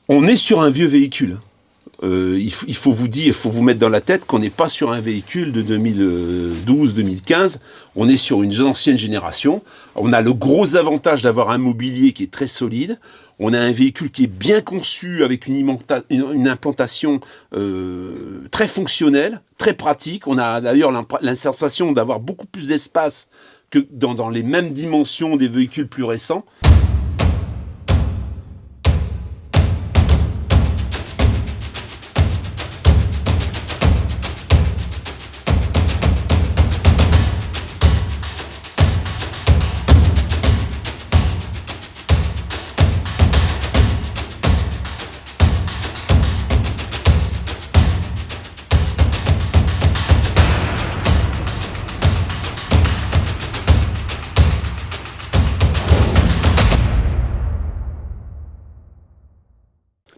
On est sur un vieux véhicule. Il faut vous mettre dans la tête qu'on n'est pas sur un véhicule de 2012-2015, on est sur une ancienne génération. On a le gros avantage d'avoir un mobilier qui est très solide, on a un véhicule qui est bien conçu avec une implantation très fonctionnelle, très pratique. On a d'ailleurs la sensation d'avoir beaucoup plus d'espace que dans les mêmes dimensions des véhicules plus récents.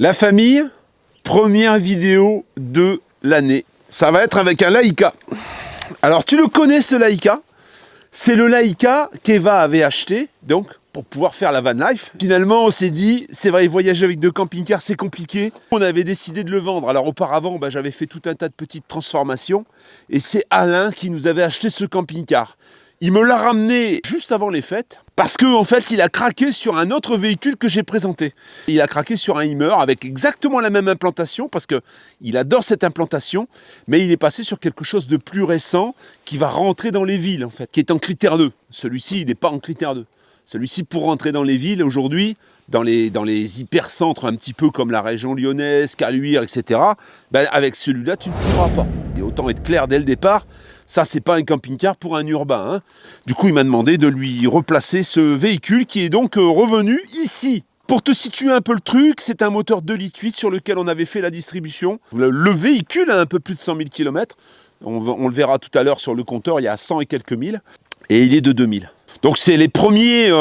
La famille, première vidéo de l'année. Ça va être avec un Laika. Alors tu le connais ce Laika? C'est le Laika qu'Eva avait acheté, donc pour pouvoir faire la van life. Finalement on s'est dit, c'est vrai, voyager avec deux camping-cars c'est compliqué. On avait décidé de le vendre. Alors auparavant, j'avais fait tout un tas de petites transformations. Et c'est Alain qui nous avait acheté ce camping-car. Il me l'a ramené juste avant les fêtes. Parce qu'en fait, il a craqué sur un autre véhicule que j'ai présenté. Il a craqué sur un Hummer avec exactement la même implantation, parce qu'il adore cette implantation, mais il est passé sur quelque chose de plus récent qui va rentrer dans les villes, en fait, qui est en critère 2. Celui-ci, il n'est pas en critère 2. Celui-ci, pour rentrer dans les villes, aujourd'hui, dans les hypercentres, un petit peu comme la région lyonnaise, Caluire, etc., avec celui-là, tu ne pourras pas. Et autant être clair dès le départ, ça, c'est pas un camping-car pour un urbain. Hein. Du coup, il m'a demandé de lui replacer ce véhicule qui est donc revenu ici. Pour te situer un peu le truc, c'est un moteur 2,8 litres sur lequel on avait fait la distribution. Le véhicule a un peu plus de 100 000 km. On le verra tout à l'heure sur le compteur, il y a 100 et quelques mille. Et il est de 2000. Donc, c'est les premiers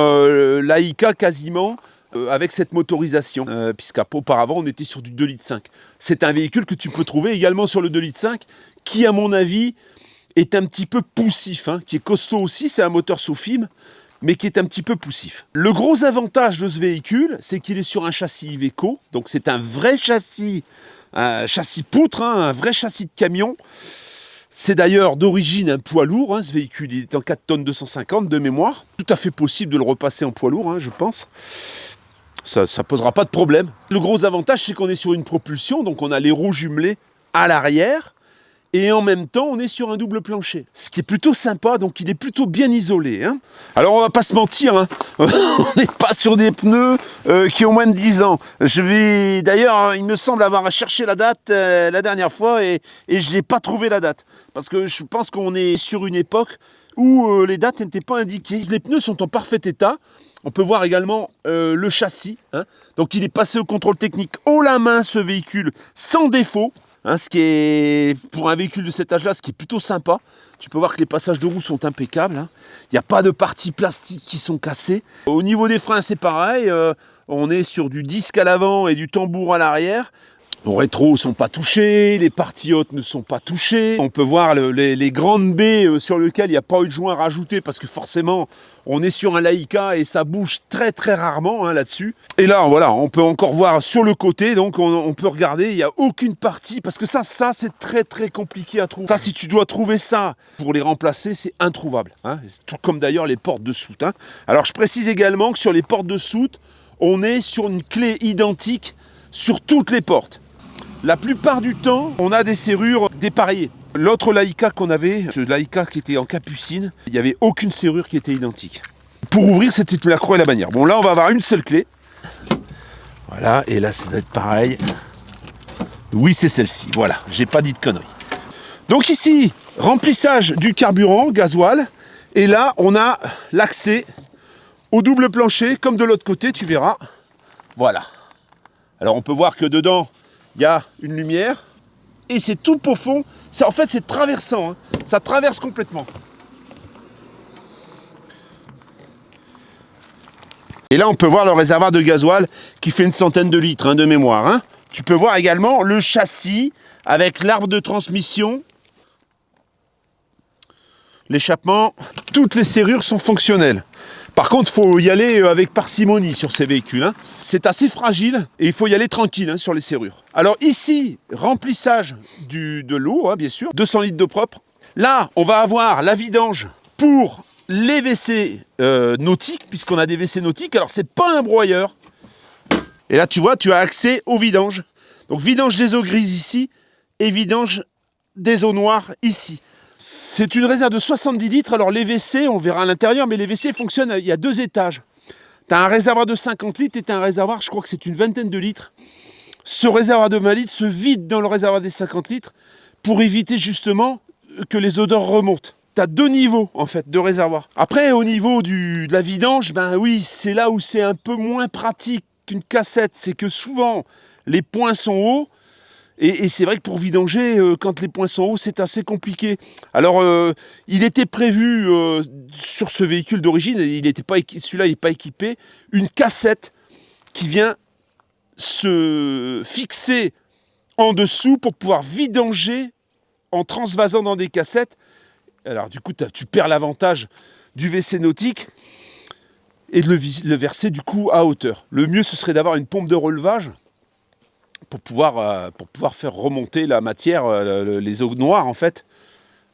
Laika quasiment avec cette motorisation. Puisqu'auparavant, on était sur du 2,5 litres. C'est un véhicule que tu peux trouver également sur le 2,5 litres qui, à mon avis, est un petit peu poussif, qui est costaud aussi, c'est un moteur Sofim, mais qui est un petit peu poussif. Le gros avantage de ce véhicule, c'est qu'il est sur un châssis Iveco, donc c'est un vrai châssis, poutre, un vrai châssis de camion. C'est d'ailleurs d'origine un poids lourd, ce véhicule, il est en 4 tonnes 250 de mémoire. Tout à fait possible de le repasser en poids lourd, je pense. Ça ne posera pas de problème. Le gros avantage, c'est qu'on est sur une propulsion, donc on a les roues jumelées à l'arrière, et en même temps, on est sur un double plancher. Ce qui est plutôt sympa, donc il est plutôt bien isolé. Alors, on va pas se mentir, on n'est pas sur des pneus qui ont moins de 10 ans. D'ailleurs, il me semble avoir cherché la date la dernière fois et je n'ai pas trouvé la date. Parce que je pense qu'on est sur une époque où les dates n'étaient pas indiquées. Les pneus sont en parfait état. On peut voir également le châssis. Donc, il est passé au contrôle technique haut la main, ce véhicule, sans défaut. Ce qui est, pour un véhicule de cet âge-là, ce qui est plutôt sympa. Tu peux voir que les passages de roues sont impeccables. Il n'y a pas de parties plastiques qui sont cassées. Au niveau des freins, c'est pareil. On est sur du disque à l'avant et du tambour à l'arrière. Les rétros ne sont pas touchés, les parties hautes ne sont pas touchées. On peut voir les grandes baies sur lesquelles il n'y a pas eu de joint rajouté parce que forcément, on est sur un Laika et ça bouge très très rarement là-dessus. Et là, voilà, on peut encore voir sur le côté, donc on peut regarder, il n'y a aucune partie, parce que ça c'est très très compliqué à trouver. Ça, si tu dois trouver ça pour les remplacer, c'est introuvable. Tout comme d'ailleurs les portes de soute. Alors je précise également que sur les portes de soute, on est sur une clé identique sur toutes les portes. La plupart du temps, on a des serrures dépareillées. L'autre Laika qu'on avait, ce Laika qui était en capucine, il n'y avait aucune serrure qui était identique. Pour ouvrir, c'était la croix et la bannière. Bon, là, on va avoir une seule clé. Voilà, et là, ça va être pareil. Oui, c'est celle-ci. Voilà, j'ai pas dit de conneries. Donc ici, remplissage du carburant, gasoil. Et là, on a l'accès au double plancher, comme de l'autre côté, tu verras. Voilà. Alors, on peut voir que dedans, il y a une lumière. Et c'est tout profond. En fait, c'est traversant. Ça traverse complètement. Et là, on peut voir le réservoir de gasoil qui fait une centaine de litres de mémoire. Tu peux voir également le châssis avec l'arbre de transmission. L'échappement, toutes les serrures sont fonctionnelles. Par contre, il faut y aller avec parcimonie sur ces véhicules, hein. C'est assez fragile et il faut y aller tranquille, hein, sur les serrures. Alors ici, remplissage de l'eau, hein, bien sûr, 200 litres d'eau propre. Là, on va avoir la vidange pour les WC nautiques, puisqu'on a des WC nautiques. Alors, c'est pas un broyeur. Et là, tu vois, tu as accès aux vidanges. Donc, vidange des eaux grises ici et vidange des eaux noires ici. C'est une réserve de 70 litres. Alors, les WC, on verra à l'intérieur, mais les WC fonctionnent, il y a 2 étages. Tu as un réservoir de 50 litres et tu as un réservoir, je crois que c'est une vingtaine de litres. Ce réservoir de 20 litres se vide dans le réservoir des 50 litres pour éviter justement que les odeurs remontent. Tu as 2 niveaux en fait de réservoir. Après, au niveau de la vidange, ben oui, c'est là où c'est un peu moins pratique qu'une cassette. C'est que souvent, les points sont hauts. Et c'est vrai que pour vidanger, quand les points sont hauts, c'est assez compliqué. Alors, il était prévu sur ce véhicule d'origine, celui-là n'est pas équipé, une cassette qui vient se fixer en dessous pour pouvoir vidanger en transvasant dans des cassettes. Alors du coup, tu perds l'avantage du WC nautique et de le verser du coup à hauteur. Le mieux, ce serait d'avoir une pompe de relevage pour pouvoir faire remonter la matière, les eaux noires en fait,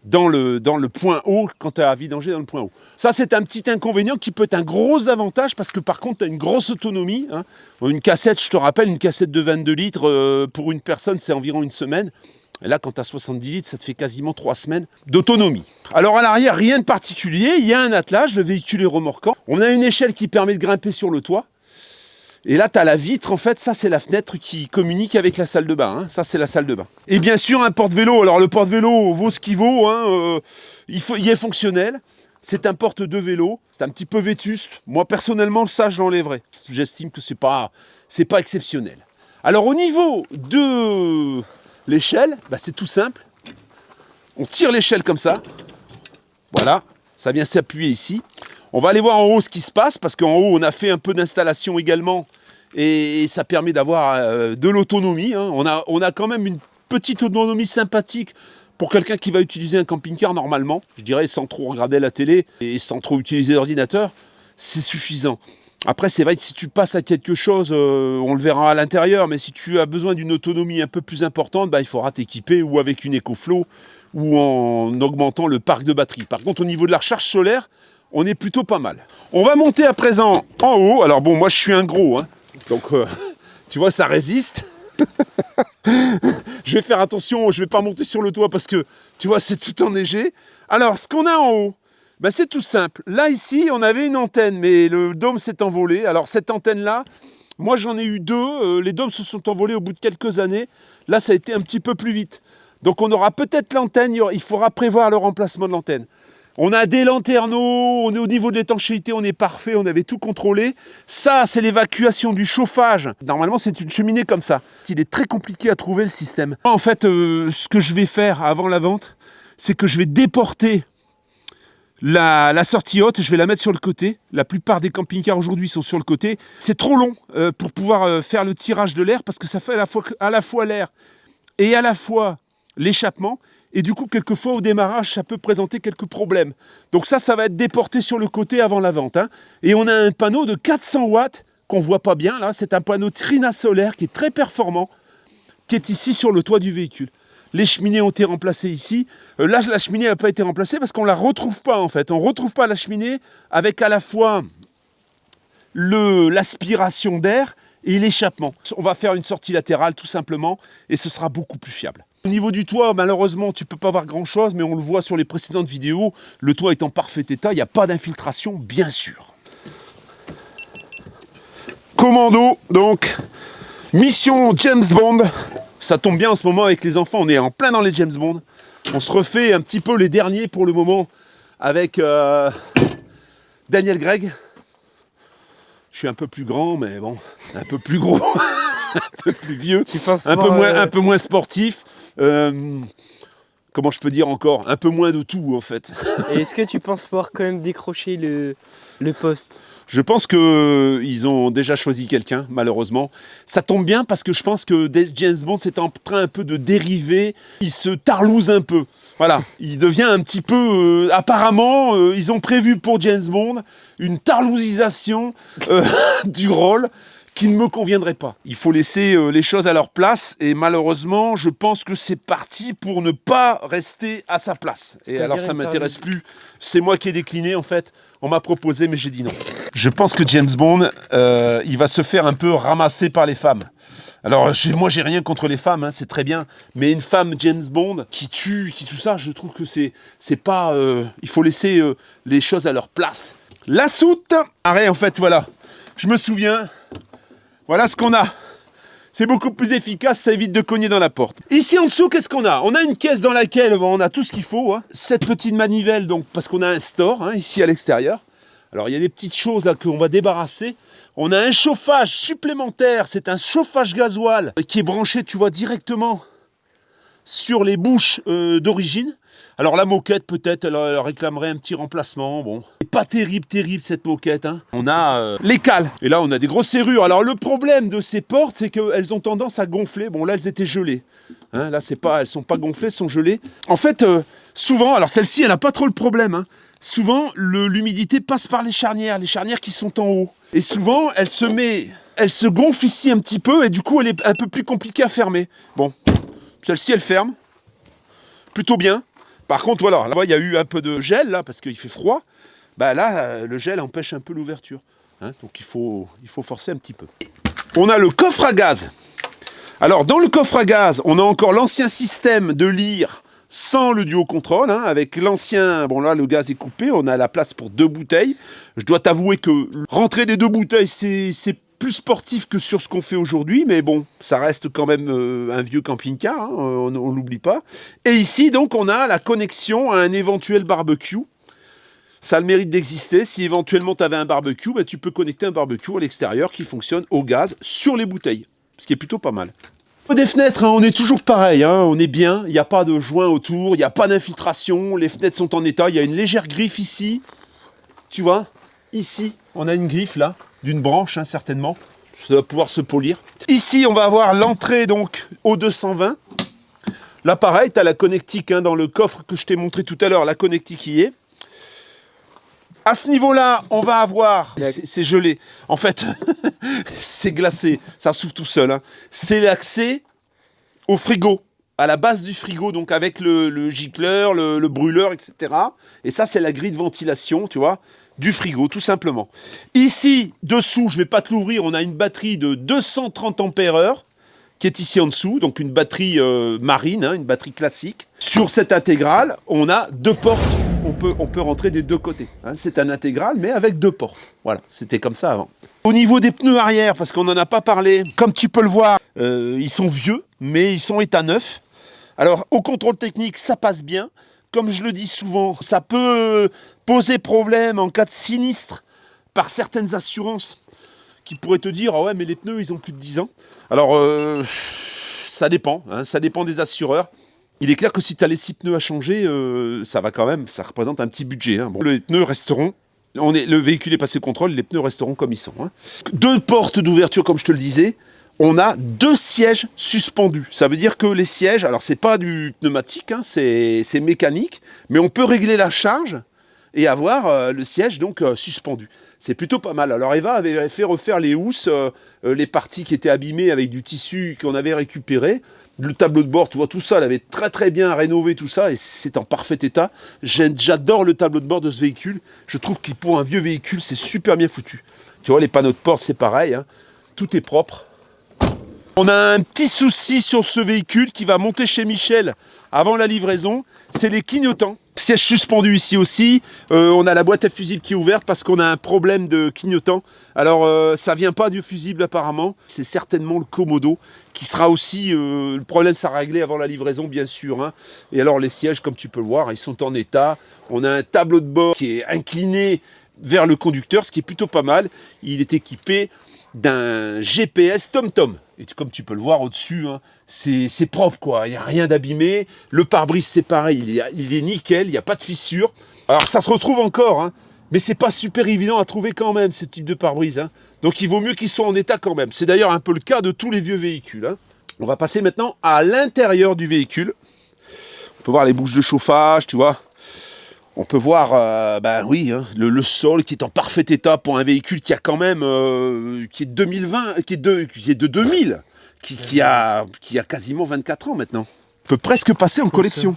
dans le point haut quand tu as à vidanger dans le point haut. Ça, c'est un petit inconvénient qui peut être un gros avantage parce que par contre, tu as une grosse autonomie, hein. Une cassette, je te rappelle, une cassette de 22 litres pour une personne, c'est environ une semaine. Et là, quand tu as 70 litres, ça te fait quasiment 3 semaines d'autonomie. Alors à l'arrière, rien de particulier. Il y a un attelage, le véhicule est remorquant. On a une échelle qui permet de grimper sur le toit. Et là, tu as la vitre, en fait, ça c'est la fenêtre qui communique avec la salle de bain, hein. Ça c'est la salle de bain. Et bien sûr, un porte-vélo. Alors le porte-vélo vaut ce qu'il vaut, hein. Il est fonctionnel. C'est un porte-deux vélo. C'est un petit peu vétuste. Moi, personnellement, ça, je l'enlèverais. J'estime que c'est pas exceptionnel. Alors au niveau de l'échelle, bah, c'est tout simple. On tire l'échelle comme ça. Voilà, ça vient s'appuyer ici. On va aller voir en haut ce qui se passe, parce qu'en haut, on a fait un peu d'installation également, et ça permet d'avoir de l'autonomie, hein. On a quand même une petite autonomie sympathique pour quelqu'un qui va utiliser un camping-car normalement, je dirais sans trop regarder la télé et sans trop utiliser l'ordinateur, c'est suffisant. Après, c'est vrai que si tu passes à quelque chose, on le verra à l'intérieur, mais si tu as besoin d'une autonomie un peu plus importante, bah, il faudra t'équiper ou avec une EcoFlow ou en augmentant le parc de batterie. Par contre, au niveau de la recharge solaire, on est plutôt pas mal. On va monter à présent en haut. Alors bon, moi je suis un gros, hein, donc tu vois, ça résiste. Je vais faire attention, je ne vais pas monter sur le toit parce que, tu vois, c'est tout enneigé. Alors, ce qu'on a en haut, ben, c'est tout simple. Là, ici, on avait une antenne, mais le dôme s'est envolé. Alors, cette antenne-là, moi, j'en ai eu 2. Les dômes se sont envolés au bout de quelques années. Là, ça a été un petit peu plus vite. Donc, on aura peut-être l'antenne. Il faudra prévoir le remplacement de l'antenne. On a des lanterneaux, on est au niveau de l'étanchéité, on est parfait, on avait tout contrôlé. Ça, c'est l'évacuation du chauffage. Normalement, c'est une cheminée comme ça. Il est très compliqué à trouver le système. En fait, ce que je vais faire avant la vente, c'est que je vais déporter la sortie haute, je vais la mettre sur le côté. La plupart des camping-cars aujourd'hui sont sur le côté. C'est trop long pour pouvoir faire le tirage de l'air parce que ça fait à la fois l'air et à la fois l'échappement. Et du coup, quelquefois, au démarrage, ça peut présenter quelques problèmes. Donc ça va être déporté sur le côté avant la vente, hein. Et on a un panneau de 400 watts qu'on ne voit pas bien, là. C'est un panneau Trina solaire qui est très performant, qui est ici sur le toit du véhicule. Les cheminées ont été remplacées ici. Là, la cheminée n'a pas été remplacée parce qu'on ne la retrouve pas, en fait. On ne retrouve pas la cheminée avec à la fois l'aspiration d'air et l'échappement. On va faire une sortie latérale, tout simplement, et ce sera beaucoup plus fiable. Au niveau du toit, malheureusement, tu ne peux pas voir grand-chose, mais on le voit sur les précédentes vidéos, le toit est en parfait état, il n'y a pas d'infiltration, bien sûr. Commando, donc, mission James Bond. Ça tombe bien en ce moment avec les enfants, on est en plein dans les James Bond. On se refait un petit peu les derniers pour le moment avec Daniel Craig. Je suis un peu plus grand, mais bon, un peu plus gros. Un peu plus vieux, un peu moins sportif. comment je peux dire encore, un peu moins de tout en fait. Et est-ce que tu penses pouvoir quand même décrocher le poste? Je pense qu'ils ont déjà choisi quelqu'un, malheureusement. Ça tombe bien parce que je pense que James Bond c'est en train un peu de dériver. Il se tarlouse un peu. Voilà, il devient un petit peu... apparemment, ils ont prévu pour James Bond une tarlousisation du rôle qui ne me conviendrait pas. Il faut laisser les choses à leur place et malheureusement, je pense que c'est parti pour ne pas rester à sa place. Et alors ça m'intéresse plus. C'est moi qui ai décliné en fait. On m'a proposé mais j'ai dit non. Je pense que James Bond, il va se faire un peu ramasser par les femmes. Alors moi j'ai rien contre les femmes, hein, c'est très bien. Mais une femme James Bond qui tue, qui tout ça, je trouve que c'est pas... il faut laisser les choses à leur place. La soute. Arrête en fait voilà. Je me souviens... Voilà ce qu'on a. C'est beaucoup plus efficace, ça évite de cogner dans la porte. Ici en dessous, qu'est-ce qu'on a? On a une caisse dans laquelle on a tout ce qu'il faut. Hein. Cette petite manivelle, donc, parce qu'on a un store hein, ici à l'extérieur. Alors il y a des petites choses là qu'on va débarrasser. On a un chauffage supplémentaire, c'est un chauffage gasoil qui est branché, tu vois, directement sur les bouches d'origine. Alors la moquette peut-être elle réclamerait un petit remplacement, bon. Pas terrible cette moquette, hein. On a les cales, et là on a des grosses serrures. Alors le problème de ces portes c'est qu'elles ont tendance à gonfler, bon là elles étaient gelées. Hein, là elles sont pas gonflées, elles sont gelées. En fait souvent, alors celle-ci elle n'a pas trop le problème, hein. Souvent l'humidité passe par les charnières qui sont en haut. Et souvent elle se gonfle ici un petit peu et du coup elle est un peu plus compliquée à fermer. Bon, celle-ci elle ferme, plutôt bien. Par contre, voilà, là, il y a eu un peu de gel, là, parce qu'il fait froid. Bah là, le gel empêche un peu l'ouverture. Hein, donc il faut forcer un petit peu. On a le coffre à gaz. Alors, dans le coffre à gaz, on a encore l'ancien système de lyre sans le duo contrôle. Hein, avec l'ancien... Bon, là, le gaz est coupé. On a la place pour 2 bouteilles. Je dois t'avouer que rentrer des 2 bouteilles, c'est plus sportif que sur ce qu'on fait aujourd'hui, mais bon, ça reste quand même un vieux camping-car, hein, on l'oublie pas. Et ici, donc, on a la connexion à un éventuel barbecue. Ça a le mérite d'exister. Si éventuellement tu avais un barbecue, bah, tu peux connecter un barbecue à l'extérieur qui fonctionne au gaz sur les bouteilles, ce qui est plutôt pas mal. Des fenêtres, hein, on est toujours pareil, hein, on est bien, il n'y a pas de joint autour, il n'y a pas d'infiltration, les fenêtres sont en état, il y a une légère griffe ici, tu vois, ici, on a une griffe là, d'une branche hein, certainement, ça va pouvoir se polir. Ici, on va avoir l'entrée donc au 220. Là pareil, tu as la connectique hein, dans le coffre que je t'ai montré tout à l'heure, la connectique y est. À ce niveau-là, on va avoir... C'est gelé. En fait, c'est glacé. Ça s'ouvre tout seul. Hein. C'est l'accès au frigo, à la base du frigo, donc avec le gicleur, le brûleur, etc. Et ça, c'est la grille de ventilation, tu vois, du frigo, tout simplement. Ici, dessous, je ne vais pas te l'ouvrir, on a une batterie de 230 ampères-heure qui est ici en dessous, donc une batterie marine, hein, une batterie classique. Sur cette intégrale, on a 2 portes. On peut rentrer des 2 côtés. Hein. C'est un intégral, mais avec 2 portes. Voilà, c'était comme ça avant. Au niveau des pneus arrière, parce qu'on n'en a pas parlé, comme tu peux le voir, ils sont vieux, mais ils sont état neuf. Alors, au contrôle technique, ça passe bien. Comme je le dis souvent, ça peut poser problème en cas de sinistre par certaines assurances qui pourraient te dire « Ah ouais, mais les pneus, ils ont plus de 10 ans. » Alors, ça dépend. Hein, ça dépend des assureurs. Il est clair que si tu as les 6 pneus à changer, ça va quand même, ça représente un petit budget. Hein. Bon, les pneus resteront, le véhicule est passé au contrôle, les pneus resteront comme ils sont. Hein. 2 portes d'ouverture, comme je te le disais, on a 2 sièges suspendus. Ça veut dire que les sièges, alors c'est pas du pneumatique, hein, c'est mécanique, mais on peut régler la charge et avoir le siège donc suspendu. C'est plutôt pas mal. Alors Eva avait fait refaire les housses, les parties qui étaient abîmées avec du tissu qu'on avait récupéré. Le tableau de bord, tu vois, tout ça, elle avait très bien rénové tout ça et c'est en parfait état. J'adore le tableau de bord de ce véhicule. Je trouve que pour un vieux véhicule, c'est super bien foutu. Tu vois, les panneaux de porte, c'est pareil. Hein. Tout est propre. On a un petit souci sur ce véhicule qui va monter chez Michel avant la livraison. C'est les clignotants. Siège suspendu ici aussi. On a la boîte à fusibles qui est ouverte parce qu'on a un problème de clignotant. Alors, ça vient pas du fusible apparemment. C'est certainement le Komodo qui sera aussi... le problème sera réglé avant la livraison, bien sûr. Hein. Et alors, les sièges, comme tu peux le voir, ils sont en état. On a un tableau de bord qui est incliné vers le conducteur, ce qui est plutôt pas mal. Il est équipé d'un GPS TomTom. Et comme tu peux le voir au-dessus, hein, c'est propre, quoi. Il n'y a rien d'abîmé. Le pare-brise, c'est pareil, il est nickel, il n'y a pas de fissure. Alors, ça se retrouve encore, hein, mais c'est pas super évident à trouver quand même, ce type de pare-brise. Hein. Donc, il vaut mieux qu'ils soient en état quand même. C'est d'ailleurs un peu le cas de tous les vieux véhicules. Hein. On va passer maintenant à l'intérieur du véhicule. On peut voir les bouches de chauffage, tu vois. On peut voir, oui, hein, le sol qui est en parfait état pour un véhicule qui a quand même, qui est 2020, qui est de 2000, qui a quasiment 24 ans maintenant. On peut presque passer en collection.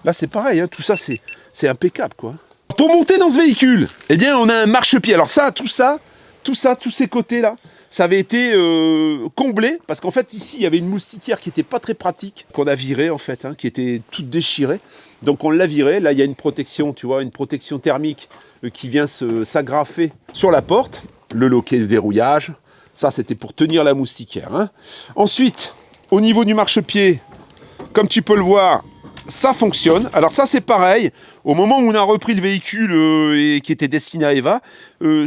Là, c'est pareil, hein, tout ça, c'est impeccable, quoi. Pour monter dans ce véhicule, eh bien, on a un marchepied. Alors ça, tous ces côtés-là, ça avait été comblé, parce qu'en fait, ici, il y avait une moustiquaire qui n'était pas très pratique, qu'on a virée, en fait, hein, qui était toute déchirée. Donc on l'a virée. Là, il y a une protection, tu vois, une protection thermique qui vient s'agrafer sur la porte. Le loquet de verrouillage, ça, c'était pour tenir la moustiquaire. Hein. Ensuite, au niveau du marchepied, comme tu peux le voir, ça fonctionne. Alors ça, c'est pareil. Au moment où on a repris le véhicule et qui était destiné à Eva,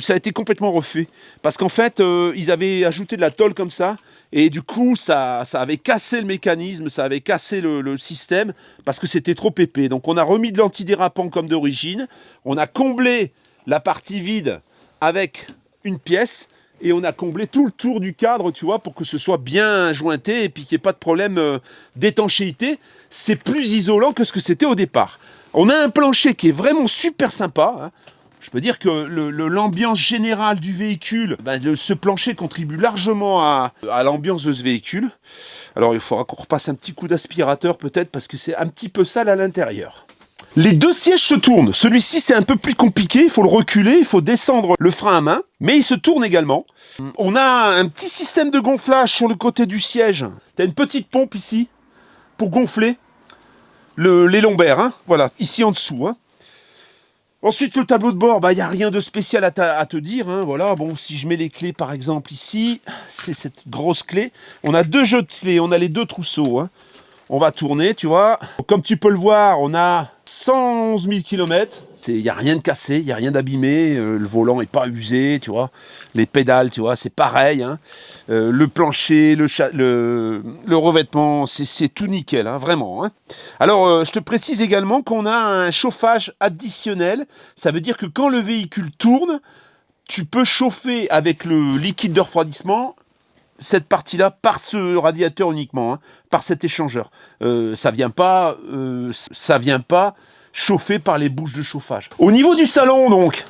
ça a été complètement refait. Parce qu'en fait, ils avaient ajouté de la tôle comme ça. Et du coup, ça avait cassé le mécanisme, ça avait cassé le système, parce que c'était trop épais. Donc on a remis de l'antidérapant comme d'origine. On a comblé la partie vide avec une pièce. Et on a comblé tout le tour du cadre, tu vois, pour que ce soit bien jointé et puis qu'il n'y ait pas de problème d'étanchéité. C'est plus isolant que ce que c'était au départ. On a un plancher qui est vraiment super sympa. Hein. Je peux dire que l'ambiance générale du véhicule, ce plancher contribue largement à l'ambiance de ce véhicule. Alors il faudra qu'on repasse un petit coup d'aspirateur peut-être parce que c'est un petit peu sale à l'intérieur. Les deux sièges se tournent. Celui-ci, c'est un peu plus compliqué. Il faut le reculer, il faut descendre le frein à main. Mais il se tourne également. On a un petit système de gonflage sur le côté du siège. Tu as une petite pompe ici pour gonfler les lombaires. Hein. Voilà, ici en dessous. Hein. Ensuite, le tableau de bord, il n'y a rien de spécial à te dire. Hein. Voilà, bon, si je mets les clés, par exemple, ici, c'est cette grosse clé. On a deux jeux de clés, on a les deux trousseaux. Hein. On va tourner, tu vois. Comme tu peux le voir, on a 111 000 km. Il n'y a rien de cassé, il n'y a rien d'abîmé. Le volant n'est pas usé, tu vois. Les pédales, tu vois, c'est pareil. Hein. Le plancher, le revêtement, c'est tout nickel, hein, vraiment. Hein. Alors, je te précise également qu'on a un chauffage additionnel. Ça veut dire que quand le véhicule tourne, tu peux chauffer avec le liquide de refroidissement cette partie-là par ce radiateur uniquement, hein, par cet échangeur. Ça vient pas chauffer par les bouches de chauffage. Au niveau du salon, donc,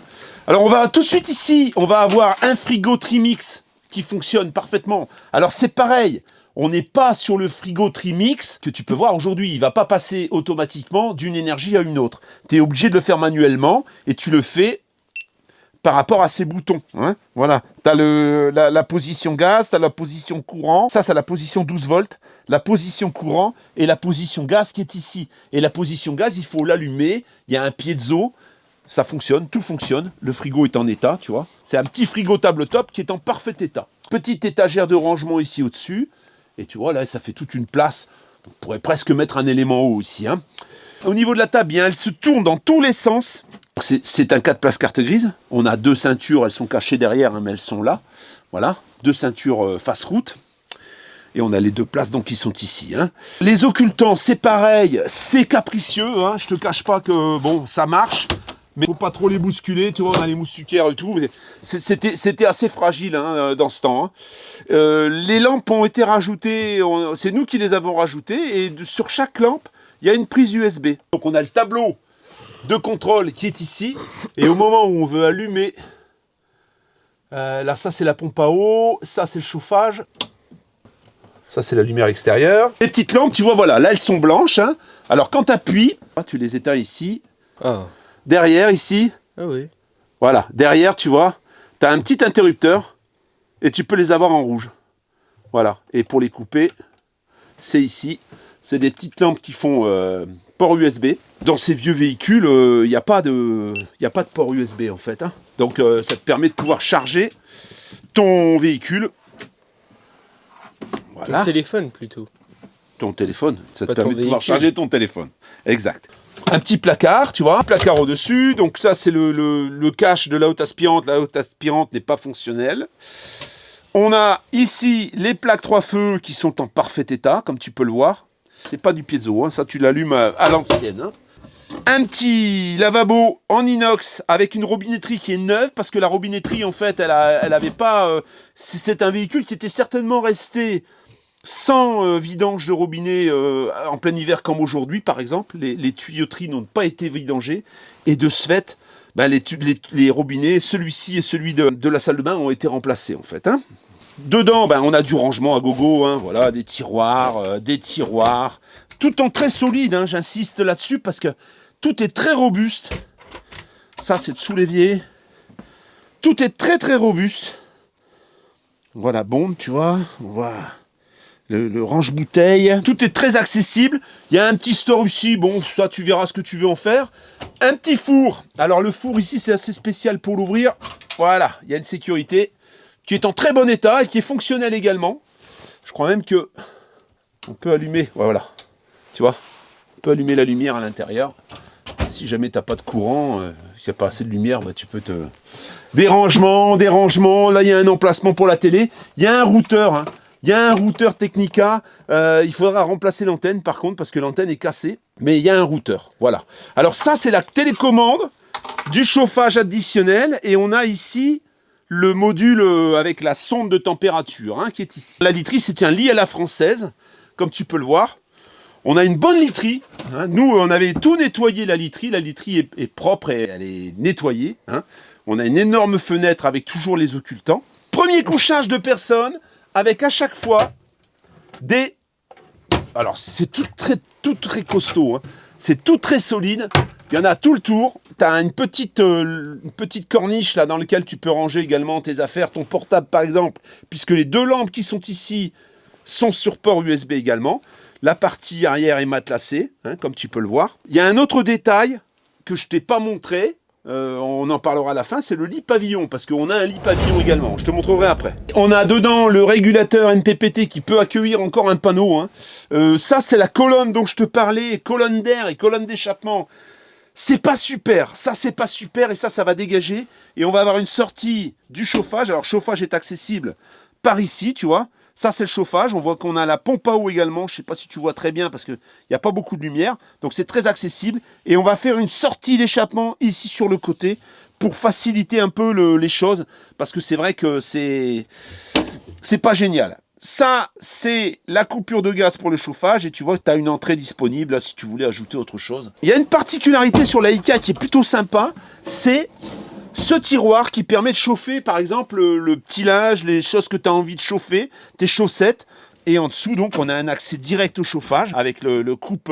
alors on va tout de suite ici, on va avoir un frigo Trimix qui fonctionne parfaitement. Alors c'est pareil, on n'est pas sur le frigo Trimix que tu peux voir aujourd'hui. Il ne va pas passer automatiquement d'une énergie à une autre. Tu es obligé de le faire manuellement et tu le fais par rapport à ces boutons. Hein, voilà. Tu as la position gaz, tu as la position courant. Ça, c'est la position 12 volts. La position courant et la position gaz qui est ici. Et la position gaz, il faut l'allumer. Il y a un piezo. Ça fonctionne, tout fonctionne. Le frigo est en état, tu vois. C'est un petit frigo tabletop qui est en parfait état. Petite étagère de rangement ici au-dessus. Et tu vois, là, ça fait toute une place. On pourrait presque mettre un élément haut ici. Hein. Au niveau de la table, bien, elle se tourne dans tous les sens. C'est un 4 places carte grise. On a deux ceintures, elles sont cachées derrière, hein, mais elles sont là. Voilà, deux ceintures face route. Et on a les deux places donc qui sont ici. Hein. Les occultants, c'est pareil, c'est capricieux. Hein. Je te cache pas que bon, ça marche, mais faut pas trop les bousculer. Tu vois, on a les moustiquaires et tout. C'était assez fragile hein, dans ce temps. Hein. Les lampes ont été rajoutées. C'est nous qui les avons rajoutées. Et sur chaque lampe, il y a une prise USB. Donc on a le tableau de contrôle qui est ici, et au moment où on veut allumer, là ça c'est la pompe à eau, ça c'est le chauffage, ça c'est la lumière extérieure. Les petites lampes, tu vois, voilà, là elles sont blanches, hein. Alors quand tu appuies, tu les éteins ici, derrière ici, voilà, derrière tu vois, tu as un petit interrupteur, et tu peux les avoir en rouge, voilà, et pour les couper, c'est ici, c'est des petites lampes qui font port USB. Dans ces vieux véhicules, il n'y a pas de port USB en fait. Hein. Donc ça te permet de pouvoir charger ton véhicule. Voilà. Ton téléphone plutôt. Ton téléphone, ça te permet de pouvoir charger ton téléphone. Exact. Un petit placard, tu vois, un placard au-dessus. Donc ça c'est le cache de la haute aspirante. La haute aspirante n'est pas fonctionnelle. On a ici les plaques 3 feux qui sont en parfait état, comme tu peux le voir. C'est pas du piezo, hein, ça tu l'allumes à l'ancienne. Hein. Un petit lavabo en inox avec une robinetterie qui est neuve parce que la robinetterie en fait elle avait pas. C'est un véhicule qui était certainement resté sans vidange de robinet en plein hiver comme aujourd'hui par exemple. Les tuyauteries n'ont pas été vidangées et de ce fait ben, les robinets, celui-ci et celui de la salle de bain ont été remplacés en fait. Hein. Dedans ben, on a du rangement à gogo, hein, voilà, des tiroirs, tout en très solide, hein, j'insiste là-dessus parce que tout est très robuste. Ça, c'est le sous-l'évier. Tout est très, très robuste. Voilà, bombe, tu vois. On voit le range-bouteille. Tout est très accessible. Il y a un petit store ici. Bon, ça, tu verras ce que tu veux en faire. Un petit four. Alors, le four ici, c'est assez spécial pour l'ouvrir. Voilà, il y a une sécurité qui est en très bon état et qui est fonctionnelle également. Je crois même que on peut allumer. Voilà, tu vois. On peut allumer la lumière à l'intérieur. Si jamais tu n'as pas de courant, s'il n'y a pas assez de lumière, bah, tu peux te... Des rangements, là il y a un emplacement pour la télé, il y a un routeur, hein. Il y a un routeur Technica, il faudra remplacer l'antenne par contre, parce que l'antenne est cassée, mais il y a un routeur, voilà. Alors ça c'est la télécommande du chauffage additionnel, et on a ici le module avec la sonde de température, hein, qui est ici. La literie c'est un lit à la française, comme tu peux le voir. On a une bonne literie. Hein. Nous, on avait tout nettoyé la literie. La literie est propre et elle est nettoyée. Hein. On a une énorme fenêtre avec toujours les occultants. Premier couchage de personnes avec à chaque fois des... Alors, c'est tout très costaud. Hein. C'est tout très solide. Il y en a tout le tour. Tu as une petite corniche là dans laquelle tu peux ranger également tes affaires, ton portable par exemple, puisque les 2 lampes qui sont ici sont sur port USB également. La partie arrière est matelassée, hein, comme tu peux le voir. Il y a un autre détail que je ne t'ai pas montré, on en parlera à la fin, c'est le lit pavillon, parce qu'on a un lit pavillon également, je te montrerai après. On a dedans le régulateur NPPT qui peut accueillir encore un panneau. Hein. Ça, c'est la colonne dont je te parlais, colonne d'air et colonne d'échappement. C'est pas super, ça c'est pas super, et ça va dégager. Et on va avoir une sortie du chauffage. Alors, le chauffage est accessible par ici, tu vois. Ça, c'est le chauffage. On voit qu'on a la pompe à eau également. Je ne sais pas si tu vois très bien parce qu'il n'y a pas beaucoup de lumière. Donc, c'est très accessible. Et on va faire une sortie d'échappement ici sur le côté pour faciliter un peu les choses. Parce que c'est vrai que c'est pas génial. Ça, c'est la coupure de gaz pour le chauffage. Et tu vois que tu as une entrée disponible là, si tu voulais ajouter autre chose. Il y a une particularité sur la IKEA qui est plutôt sympa. C'est... ce tiroir qui permet de chauffer, par exemple, le petit linge, les choses que tu as envie de chauffer, tes chaussettes. Et en dessous, donc, on a un accès direct au chauffage avec le coupe.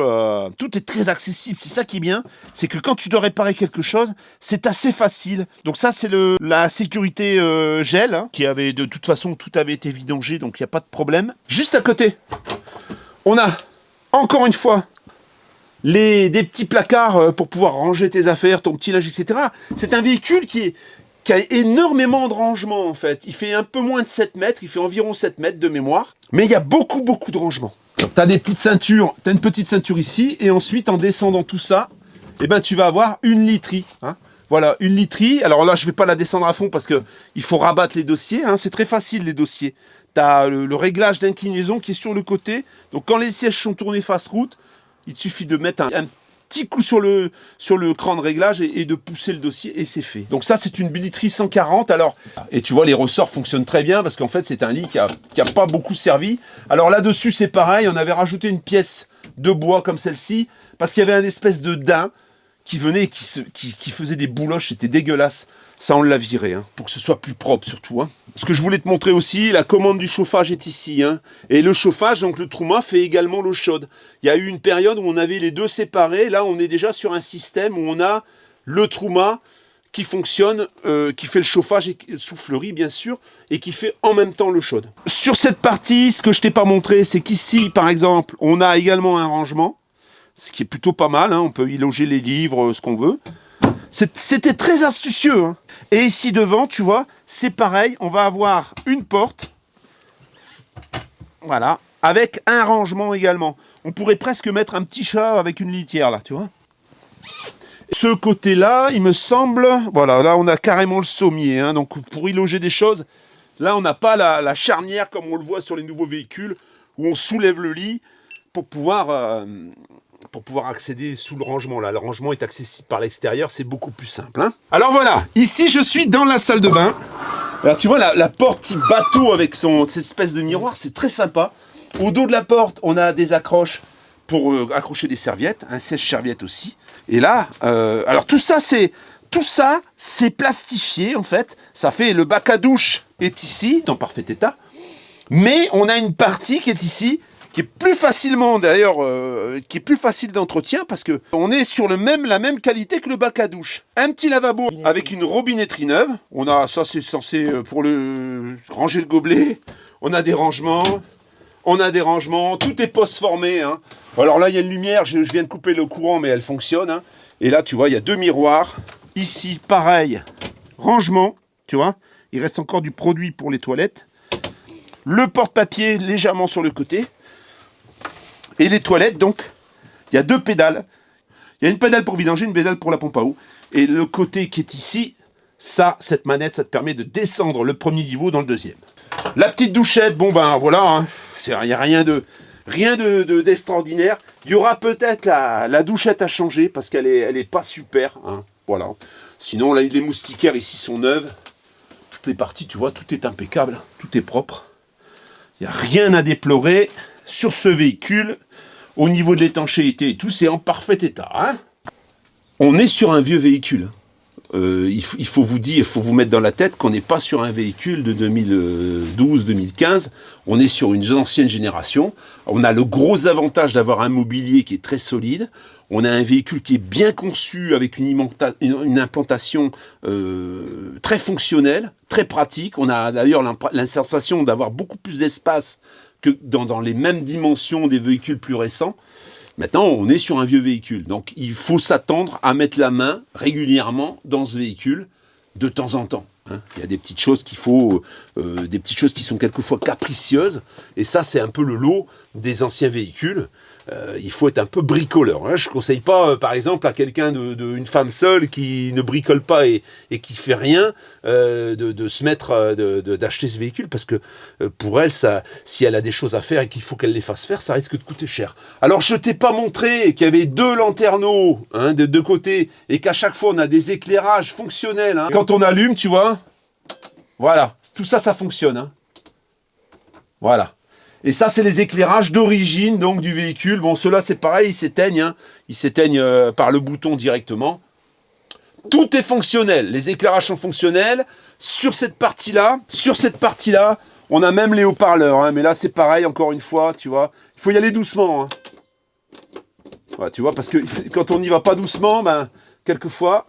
Tout est très accessible. C'est ça qui est bien. C'est que quand tu dois réparer quelque chose, c'est assez facile. Donc ça, c'est la sécurité gel, hein, qui avait, de toute façon, tout avait été vidangé, donc il n'y a pas de problème. Juste à côté, on a, encore une fois, des petits placards pour pouvoir ranger tes affaires, ton petit linge, etc. C'est un véhicule qui a énormément de rangement, en fait. Il fait un peu moins de 7 mètres, il fait environ 7 mètres de mémoire. Mais il y a beaucoup de rangement. Tu as des petites ceintures, tu as une petite ceinture ici, et ensuite, en descendant tout ça, eh ben, tu vas avoir une literie. Hein. Voilà, une literie. Alors là, je ne vais pas la descendre à fond parce qu'il faut rabattre les dossiers. Hein. C'est très facile, les dossiers. Tu as le réglage d'inclinaison qui est sur le côté. Donc, quand les sièges sont tournés face route, il te suffit de mettre un petit coup sur le cran de réglage et de pousser le dossier et c'est fait. Donc ça, c'est une billetterie 140. Alors, et tu vois, les ressorts fonctionnent très bien parce qu'en fait, c'est un lit qui a pas beaucoup servi. Alors là-dessus, c'est pareil. On avait rajouté une pièce de bois comme celle-ci parce qu'il y avait un espèce de daim qui venait et qui faisait des bouloches. C'était dégueulasse. Ça, on l'a viré, hein, pour que ce soit plus propre surtout. Hein. Ce que je voulais te montrer aussi, la commande du chauffage est ici. Hein. Et le chauffage, donc le Truma, fait également l'eau chaude. Il y a eu une période où on avait les deux séparés. Là, on est déjà sur un système où on a le Truma qui fonctionne, qui fait le chauffage et soufflerie, bien sûr, et qui fait en même temps l'eau chaude. Sur cette partie, ce que je t'ai pas montré, c'est qu'ici, par exemple, on a également un rangement, ce qui est plutôt pas mal. Hein. On peut y loger les livres, ce qu'on veut. C'était très astucieux. Hein. Et ici devant, tu vois, c'est pareil. On va avoir une porte. Voilà. Avec un rangement également. On pourrait presque mettre un petit chat avec une litière, là, tu vois. Ce côté-là, il me semble... Voilà, là, on a carrément le sommier. Hein, donc, pour y loger des choses, Là, on n'a pas la charnière comme on le voit sur les nouveaux véhicules, où on soulève le lit pour pouvoir accéder sous le rangement. Là, le rangement est accessible par l'extérieur, c'est beaucoup plus simple. Hein. Alors voilà, ici je suis dans la salle de bain. Alors tu vois la porte type bateau avec cette espèce de miroir, c'est très sympa. Au dos de la porte, on a des accroches pour accrocher des serviettes, un sèche-serviette aussi. Et là, alors tout ça c'est plastifié en fait. Ça fait le bac à douche est ici, en parfait état. Mais on a une partie qui est ici, qui est plus facilement d'ailleurs, qui est plus facile d'entretien parce que on est sur la même qualité que le bac à douche. Un petit lavabo avec une robinetterie neuve. On a ça, c'est censé pour ranger le gobelet. On a des rangements. Tout est post-formé. Hein. Alors là, il y a une lumière. Je viens de couper le courant, mais elle fonctionne. Hein. Et là, tu vois, il y a 2 miroirs. Ici, pareil, rangement. Tu vois, il reste encore du produit pour les toilettes. Le porte-papier légèrement sur le côté. Et les toilettes, donc, il y a 2 pédales. Il y a une pédale pour vidanger, une pédale pour la pompe à eau. Et le côté qui est ici, cette manette, ça te permet de descendre le premier niveau dans le deuxième. La petite douchette, bon ben voilà, hein, il n'y a rien d'extraordinaire. Il y aura peut-être la douchette à changer parce qu'elle est pas super. Hein, voilà. Sinon, là, les moustiquaires ici sont neuves. Toutes les parties, tu vois, tout est impeccable. Tout est propre. Il n'y a rien à déplorer sur ce véhicule. Au niveau de l'étanchéité et tout, c'est en parfait état. Hein. On est sur un vieux véhicule. Il faut vous mettre dans la tête qu'on n'est pas sur un véhicule de 2012-2015. On est sur une ancienne génération. On a le gros avantage d'avoir un mobilier qui est très solide. On a un véhicule qui est bien conçu avec une implantation très fonctionnelle, très pratique. On a d'ailleurs la sensation d'avoir beaucoup plus d'espace que dans les mêmes dimensions des véhicules plus récents. Maintenant, on est sur un vieux véhicule. Donc, il faut s'attendre à mettre la main régulièrement dans ce véhicule de temps en temps. Hein. Il y a des petites choses des petites choses qui sont quelquefois capricieuses. Et ça, c'est un peu le lot des anciens véhicules. Il faut être un peu bricoleur. Hein. Je ne conseille pas, par exemple, à quelqu'un une femme seule qui ne bricole pas et qui fait rien, de se mettre, d'acheter ce véhicule parce que pour elle, si elle a des choses à faire et qu'il faut qu'elle les fasse faire, ça risque de coûter cher. Alors, je t'ai pas montré qu'il y avait 2 lanterneaux de 2 côtés et qu'à chaque fois, on a des éclairages fonctionnels. Hein. Quand on allume, tu vois, voilà, tout ça, ça fonctionne. Hein. Voilà. Et ça, c'est les éclairages d'origine donc du véhicule. Bon, ceux-là, c'est pareil, ils s'éteignent. Hein. Ils s'éteignent par le bouton directement. Tout est fonctionnel. Les éclairages sont fonctionnels. Sur cette partie-là, on a même les haut-parleurs. Hein. Mais là, c'est pareil, encore une fois, tu vois. Il faut y aller doucement. Hein. Voilà, tu vois, parce que quand on n'y va pas doucement, ben, quelquefois,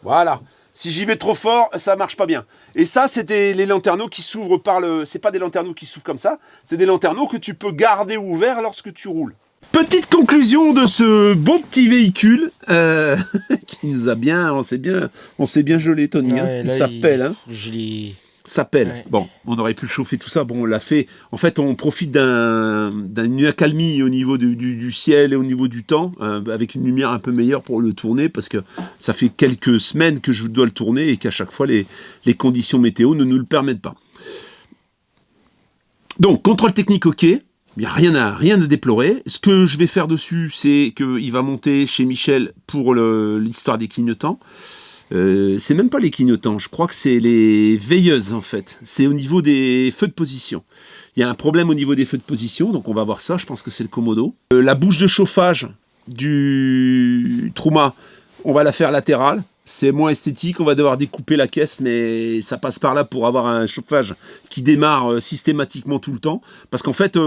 voilà. Si j'y vais trop fort, ça marche pas bien. Et ça, c'est les lanterneaux qui s'ouvrent c'est pas des lanterneaux qui s'ouvrent comme ça, c'est des lanterneaux que tu peux garder ouverts lorsque tu roules. Petite conclusion de ce beau petit véhicule qui nous a bien, on s'est bien gelé, Tony. Ouais, hein. Il s'appelle. Hein. S'appelle. Ouais. Bon, on aurait pu le chauffer tout ça. Bon, on l'a fait. En fait, on profite d'une accalmie au niveau du ciel et au niveau du temps, avec une lumière un peu meilleure pour le tourner, parce que ça fait quelques semaines que je dois le tourner et qu'à chaque fois, les conditions météo ne nous le permettent pas. Donc, contrôle technique, ok. Il n'y a rien à déplorer. Ce que je vais faire dessus, c'est qu'il va monter chez Michel pour l'histoire des clignotants. C'est même pas les clignotants, je crois que c'est les veilleuses en fait. C'est au niveau des feux de position. Il y a un problème au niveau des feux de position, donc on va voir ça, je pense que c'est le Komodo. La bouche de chauffage du Truma, on va la faire latérale. C'est moins esthétique, on va devoir découper la caisse, mais ça passe par là pour avoir un chauffage qui démarre systématiquement tout le temps. Parce qu'en fait,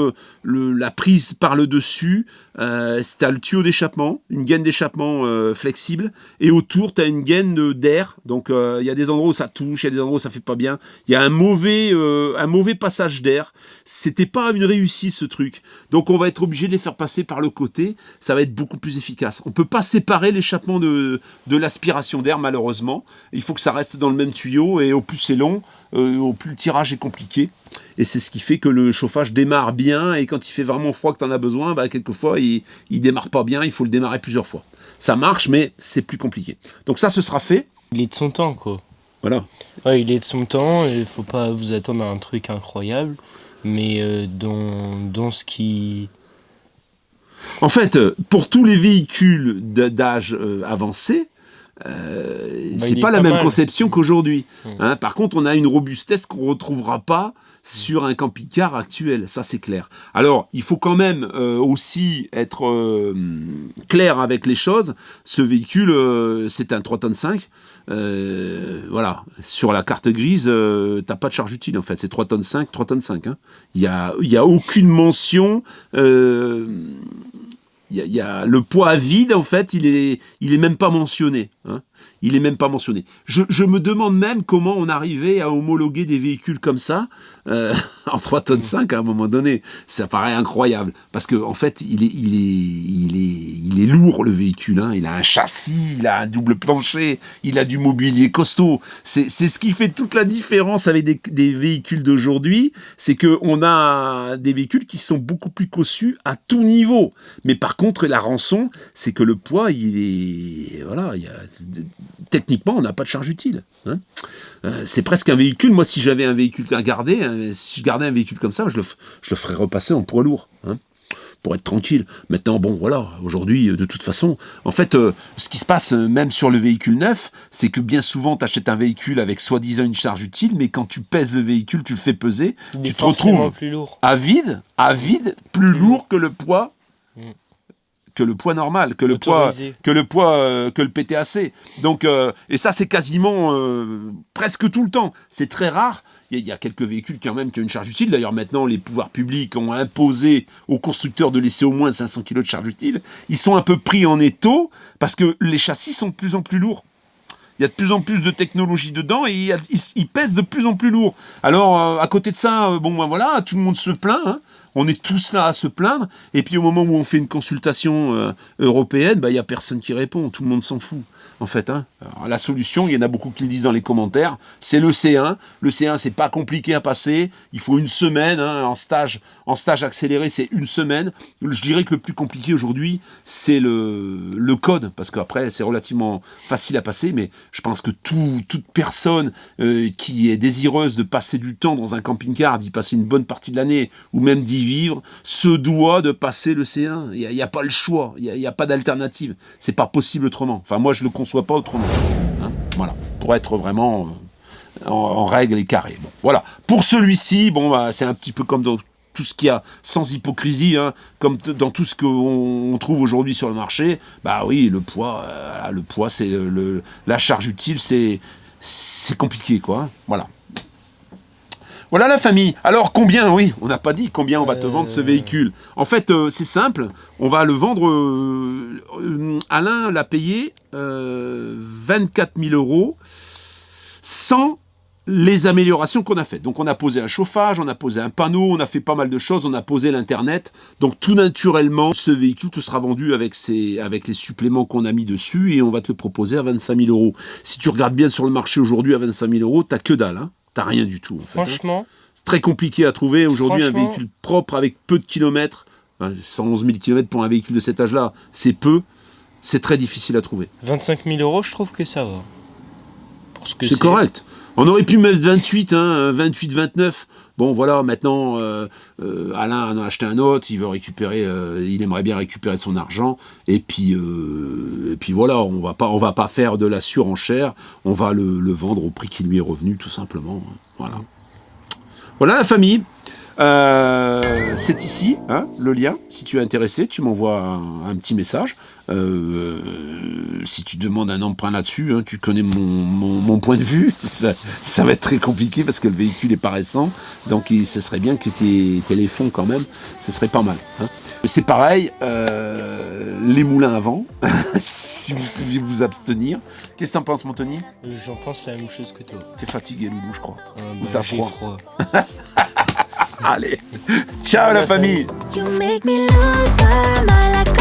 la prise par le dessus, tu as le tuyau d'échappement, une gaine d'échappement flexible, et autour, tu as une gaine d'air. Donc, il y a des endroits où ça touche, il y a des endroits où ça fait pas bien. Il y a un mauvais passage d'air. C'était pas une réussite, ce truc. Donc, on va être obligé de les faire passer par le côté. Ça va être beaucoup plus efficace. On peut pas séparer l'échappement de l'aspiration d'air, malheureusement. Il faut que ça reste dans le même tuyau, et au plus c'est long, au plus le tirage est compliqué. Et c'est ce qui fait que le chauffage démarre bien, et quand il fait vraiment froid que tu en as besoin, bah, quelquefois il démarre pas bien, il faut le démarrer plusieurs fois. Ça marche, mais c'est plus compliqué. Donc ça, ce sera fait. Il est de son temps, quoi. Voilà. Ouais, il est de son temps, il faut pas vous attendre à un truc incroyable, mais dans ce qui... En fait, pour tous les véhicules d'âge avancé, c'est il est pas la pas même mal. conception qu'aujourd'hui. Hein, par contre, on a une robustesse qu'on retrouvera pas sur un camping-car actuel, ça c'est clair. Alors, il faut quand même aussi être clair avec les choses. Ce véhicule, c'est un 3,5 tonnes. Voilà, sur la carte grise, t'as pas de charge utile en fait. C'est 3,5 tonnes, 3,5 tonnes. Hein. Il y a aucune mention. Il y a le poids à vide, en fait, il est même pas mentionné. Hein. Il est même pas mentionné. Je me demande même comment on arrivait à homologuer des véhicules comme ça en 3,5 tonnes à un moment donné. Ça paraît incroyable. Parce qu'en en fait, il est lourd, le véhicule. Hein. Il a un châssis, il a un double plancher, il a du mobilier costaud. C'est ce qui fait toute la différence avec des véhicules d'aujourd'hui. C'est qu'on a des véhicules qui sont beaucoup plus cossus à tout niveau. Mais par contre, la rançon, c'est que le poids, il est... Voilà, techniquement, on n'a pas de charge utile. Hein. C'est presque un véhicule. Moi, si j'avais un véhicule à garder, si je gardais un véhicule comme ça, je le ferais repasser en poids lourd. Hein, pour être tranquille. Maintenant, bon, voilà, aujourd'hui, de toute façon, en fait, ce qui se passe, même sur le véhicule neuf, c'est que bien souvent, tu achètes un véhicule avec soi-disant une charge utile, mais quand tu pèses le véhicule, tu le fais peser, tu te retrouves plus lourd. à vide, plus lourd que le poids normal, que le PTAC. Donc, et ça, c'est quasiment presque tout le temps. C'est très rare. Il y a quelques véhicules quand même qui ont une charge utile. D'ailleurs, maintenant, les pouvoirs publics ont imposé aux constructeurs de laisser au moins 500 kg de charge utile. Ils sont un peu pris en étau parce que les châssis sont de plus en plus lourds. Il y a de plus en plus de technologie dedans et ils pèsent de plus en plus lourd. Alors, à côté de ça, bon, ben voilà, tout le monde se plaint. Hein. On est tous là à se plaindre. Et puis, au moment où on fait une consultation européenne, ben, il n'y a personne qui répond. Tout le monde s'en fout, en fait. Hein. Alors, la solution, il y en a beaucoup qui le disent dans les commentaires, c'est le C1. Le C1, c'est pas compliqué à passer. Il faut une semaine. Hein, en stage accéléré, c'est une semaine. Je dirais que le plus compliqué aujourd'hui, c'est le code. Parce qu'après, c'est relativement facile à passer. Mais je pense que toute personne qui est désireuse de passer du temps dans un camping-car, d'y passer une bonne partie de l'année, ou même d'y vivre, se doit de passer le C1. Il n'y a pas le choix, il n'y a pas d'alternative. C'est pas possible autrement. Enfin, moi, je le conçois pas autrement. Hein, voilà, pour être vraiment en règle et carré. Bon, voilà. Pour celui-ci, bon, bah, c'est un petit peu comme dans tout ce qu'il y a, sans hypocrisie, hein, comme dans tout ce qu'on trouve aujourd'hui sur le marché. Bah oui, le poids, c'est la charge utile, c'est compliqué, quoi. Hein, voilà. Voilà la famille. Alors combien, oui, on n'a pas dit combien on va te vendre ce véhicule. En fait, c'est simple, on va le vendre, Alain l'a payé 24 000 € sans les améliorations qu'on a faites. Donc on a posé un chauffage, on a posé un panneau, on a fait pas mal de choses, on a posé l'internet. Donc tout naturellement, ce véhicule te sera vendu avec les suppléments qu'on a mis dessus et on va te le proposer à 25 000 €. Si tu regardes bien sur le marché aujourd'hui à 25 000 €, t'as que dalle, hein. T'as rien du tout. En fait, Franchement. hein. C'est très compliqué à trouver aujourd'hui un véhicule propre avec peu de kilomètres. 111 000 km pour un véhicule de cet âge-là, c'est peu. C'est très difficile à trouver. 25 000 €, je trouve que ça va. C'est correct. On aurait pu mettre 28, hein, 28, 29. Bon, voilà, maintenant, Alain en a acheté un autre, il veut récupérer, il aimerait bien récupérer son argent. Et puis voilà, on va pas faire de la surenchère, on va le vendre au prix qui lui est revenu, tout simplement. Voilà. Voilà la famille. C'est ici, hein, le lien. Si tu es intéressé, tu m'envoies un petit message. Si tu demandes un emprunt là-dessus, hein, tu connais mon point de vue. Ça va être très compliqué parce que le véhicule est pas récent. Donc ce serait bien que tu aies les fonds quand même. Ce serait pas mal. Hein. C'est pareil, les moulins à vent, si vous pouviez vous abstenir. Qu'est-ce que t'en penses, mon Tony ? J'en pense la même chose que toi. T'es fatigué, Loulou, je crois. Ou Bah, t'as j'ai froid. Allez, ciao la famille. You make me lose my mind like